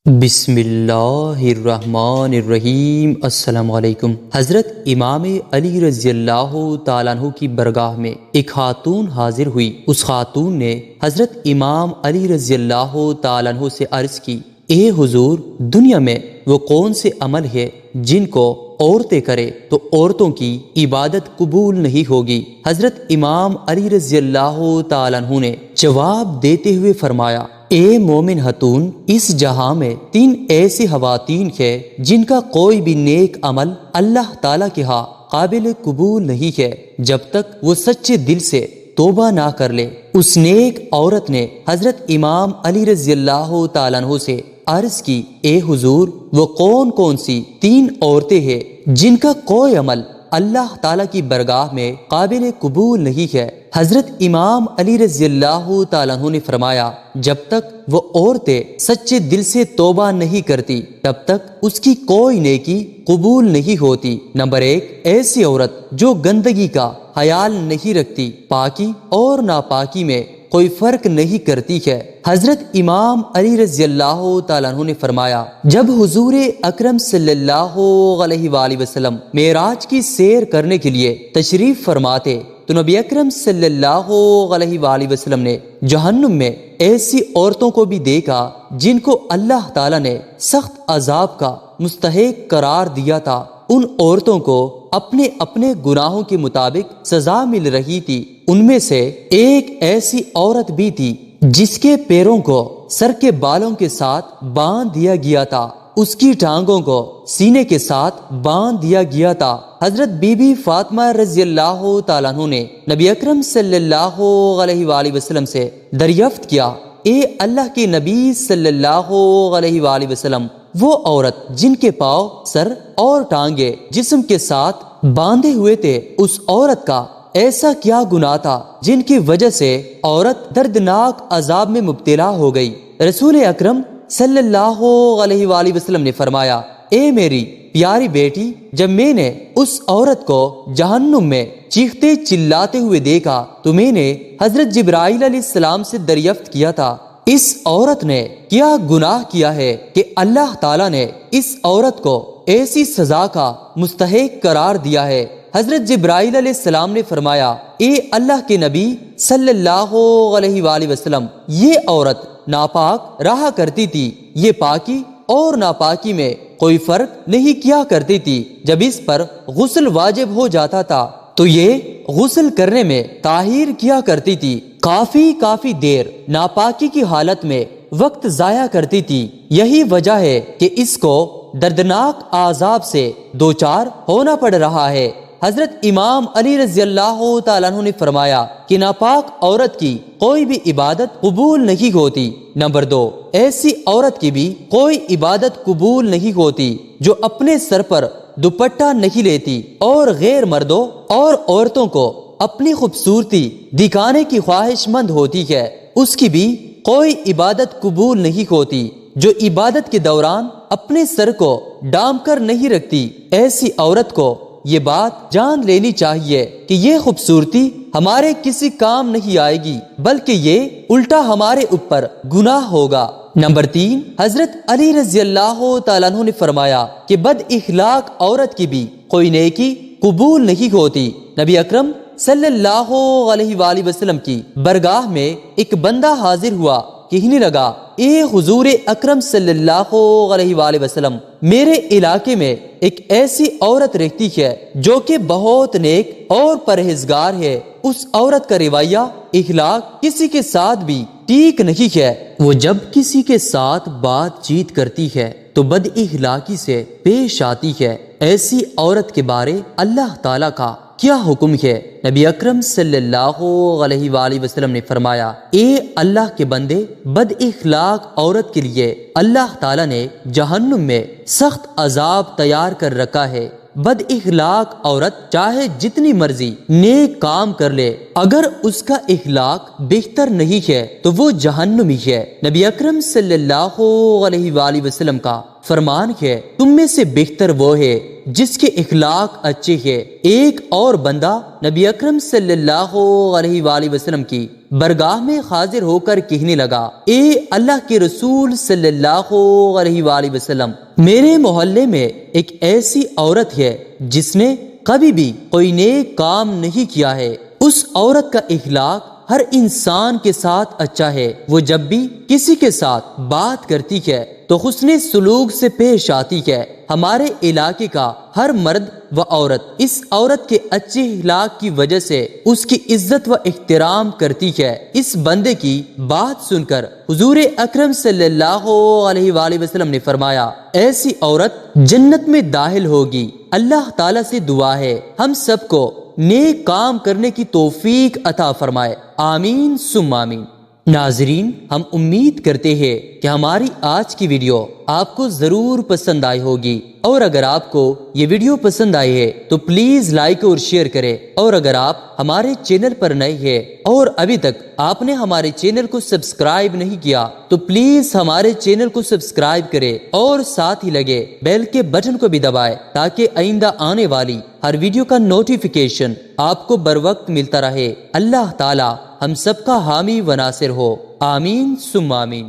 بسم اللہ الرحمن الرحیم۔ السلام علیکم۔ حضرت امام علی رضی اللہ تعالیٰ عنہ کی برگاہ میں ایک خاتون حاضر ہوئی۔ اس خاتون نے حضرت امام علی رضی اللہ تعالیٰ عنہ سے عرض کی، اے حضور، دنیا میں وہ کون سے عمل ہے جن کو عورتیں کرے تو عورتوں کی عبادت قبول نہیں ہوگی؟ حضرت امام علی رضی اللہ تعالیٰ عنہ نے جواب دیتے ہوئے فرمایا، اے مومن خاتون، اس جہاں میں 3 ایسی خواتین ہیں جن کا کوئی بھی نیک عمل اللہ تعالیٰ کے ہاں قابل قبول نہیں ہے جب تک وہ سچے دل سے توبہ نہ کر لے۔ اس نیک عورت نے حضرت امام علی رضی اللہ تعالیٰ عنہ سے عرض کی، اے حضور، وہ کون کون سی 3 عورتیں ہیں جن کا کوئی عمل اللہ تعالیٰ کی برگاہ میں قابل قبول نہیں ہے؟ حضرت امام علی رضی اللہ تعالیٰ عنہ نے فرمایا، جب تک وہ عورتیں سچے دل سے توبہ نہیں کرتی تب تک اس کی کوئی نیکی قبول نہیں ہوتی۔ نمبر 1، ایسی عورت جو گندگی کا خیال نہیں رکھتی، پاکی اور ناپاکی میں کوئی فرق نہیں کرتی ہے۔ حضرت امام علی رضی اللہ تعالیٰ عنہ نے فرمایا، جب حضور اکرم صلی اللہ علیہ وآلہ وسلم معراج کی سیر کرنے کے لیے تشریف فرماتے تو نبی اکرم صلی اللہ علیہ وآلہ وسلم نے جہنم میں ایسی عورتوں کو بھی دیکھا جن کو اللہ تعالیٰ نے سخت عذاب کا مستحق قرار دیا تھا۔ ان عورتوں کو اپنے اپنے گناہوں کے مطابق سزا مل رہی تھی۔ ان میں سے ایک ایسی عورت بھی تھی جس کے پیروں کو سر کے بالوں کے ساتھ باندھ دیا گیا تھا، اس کی ٹانگوں کو سینے کے ساتھ باندھ دیا گیا تھا۔ حضرت بی بی فاطمہ رضی اللہ تعالیٰ عنہ نے نبی اکرم صلی اللہ علیہ وآلہ وسلم سے دریافت کیا، اے اللہ کے نبی صلی اللہ علیہ وآلہ وسلم، وہ عورت جن کے پاؤں، سر اور ٹانگیں جسم کے ساتھ باندھے ہوئے تھے، اس عورت کا ایسا کیا گناہ تھا جن کی وجہ سے عورت دردناک عذاب میں مبتلا ہو گئی؟ رسول اکرم صلی اللہ علیہ وآلہ وسلم نے فرمایا، اے میری پیاری بیٹی، جب میں نے اس عورت کو جہنم میں چیختے چلاتے ہوئے دیکھا تو میں نے حضرت جبرائیل علیہ السلام سے دریافت کیا تھا، اس عورت نے کیا گناہ کیا ہے کہ اللہ تعالیٰ نے اس عورت کو ایسی سزا کا مستحق قرار دیا ہے؟ حضرت جبرائیل علیہ السلام نے فرمایا، اے اللہ کے نبی صلی اللہ علیہ وآلہ وسلم، یہ عورت ناپاک رہا کرتی تھی، یہ پاکی اور ناپاکی میں کوئی فرق نہیں کیا کرتی تھی۔ جب اس پر غسل واجب ہو جاتا تھا تو یہ غسل کرنے میں طاہر کیا کرتی تھی، کافی دیر ناپاکی کی حالت میں وقت ضائع کرتی تھی۔ یہی وجہ ہے کہ اس کو دردناک عذاب سے دوچار ہونا پڑ رہا ہے۔ حضرت امام علی رضی اللہ تعالیٰ عنہ نے فرمایا کہ ناپاک عورت کی کوئی بھی عبادت قبول نہیں ہوتی۔ نمبر 2، ایسی عورت کی بھی کوئی عبادت قبول نہیں ہوتی جو اپنے سر پر دوپٹہ نہیں لیتی اور غیر مردوں اور عورتوں کو اپنی خوبصورتی دکھانے کی خواہش مند ہوتی ہے، اس کی بھی کوئی عبادت قبول نہیں ہوتی۔ جو عبادت کے دوران اپنے سر کو ڈام کر نہیں رکھتی، ایسی عورت کو یہ بات جان لینی چاہیے کہ یہ خوبصورتی ہمارے کسی کام نہیں آئے گی، بلکہ یہ الٹا ہمارے اوپر گناہ ہوگا۔ نمبر 3، حضرت علی رضی اللہ تعالیٰ عنہ نے فرمایا کہ بد اخلاق عورت کی بھی کوئی نیکی قبول نہیں ہوتی۔ نبی اکرم صلی اللہ علیہ وآلہ وسلم کی برگاہ میں ایک بندہ حاضر ہوا، کہنے لگا، اے حضور اکرم صلی اللہ علیہ وآلہ وسلم، میرے علاقے میں ایک ایسی عورت رہتی ہے جو کہ بہت نیک اور پرہیزگار ہے، اس عورت کا رویہ اخلاق کسی کے ساتھ بھی ٹھیک نہیں ہے، وہ جب کسی کے ساتھ بات چیت کرتی ہے تو بد اخلاقی سے پیش آتی ہے، ایسی عورت کے بارے اللہ تعالیٰ کا کیا حکم ہے؟ نبی اکرم صلی اللہ علیہ وآلہ وسلم نے فرمایا، اے اللہ کے بندے، بد اخلاق عورت کے لیے اللہ تعالیٰ نے جہنم میں سخت عذاب تیار کر رکھا ہے۔ بد اخلاق عورت چاہے جتنی مرضی نیک کام کر لے، اگر اس کا اخلاق بہتر نہیں ہے تو وہ جہنمی ہے۔ نبی اکرم صلی اللہ علیہ وآلہ وسلم کا فرمان ہے تم میں سے بہتر وہ ہے جس کے اخلاق اچھے ہیں۔ ایک اور بندہ نبی اکرم صلی اللہ علیہ وآلہ وسلم کی برگاہ میں حاضر ہو کر کہنے لگا، اے اللہ کے رسول صلی اللہ علیہ وآلہ وسلم، میرے محلے میں ایک ایسی عورت ہے جس نے کبھی بھی کوئی نیک کام نہیں کیا ہے۔ اس عورت کا اخلاق ہر انسان کے ساتھ اچھا ہے، وہ جب بھی کسی کے ساتھ بات کرتی ہے تو حسن سلوک سے پیش آتی ہے۔ ہمارے علاقے کا ہر مرد و عورت اس عورت کے اچھے اخلاق کی وجہ سے اس کی عزت و احترام کرتی ہے۔ اس بندے کی بات سن کر حضور اکرم صلی اللہ علیہ وآلہ وسلم نے فرمایا، ایسی عورت جنت میں داخل ہوگی۔ اللہ تعالیٰ سے دعا ہے ہم سب کو نیک کام کرنے کی توفیق عطا فرمائے، آمین ثم آمین۔ ناظرین، ہم امید کرتے ہیں کہ ہماری آج کی ویڈیو آپ کو ضرور پسند آئی ہوگی، اور اگر آپ کو یہ ویڈیو پسند آئی ہے تو پلیز لائک اور شیئر کریں، اور اگر آپ ہمارے چینل پر نئے ہیں اور ابھی تک آپ نے ہمارے چینل کو سبسکرائب نہیں کیا تو پلیز ہمارے چینل کو سبسکرائب کریں اور ساتھ ہی لگے بیل کے بٹن کو بھی دبائیں تاکہ آئندہ آنے والی ہر ویڈیو کا نوٹیفیکیشن آپ کو بر وقت ملتا رہے۔ اللہ تعالی ہم سب کا حامی و ناصر ہو، آمین ثم آمین۔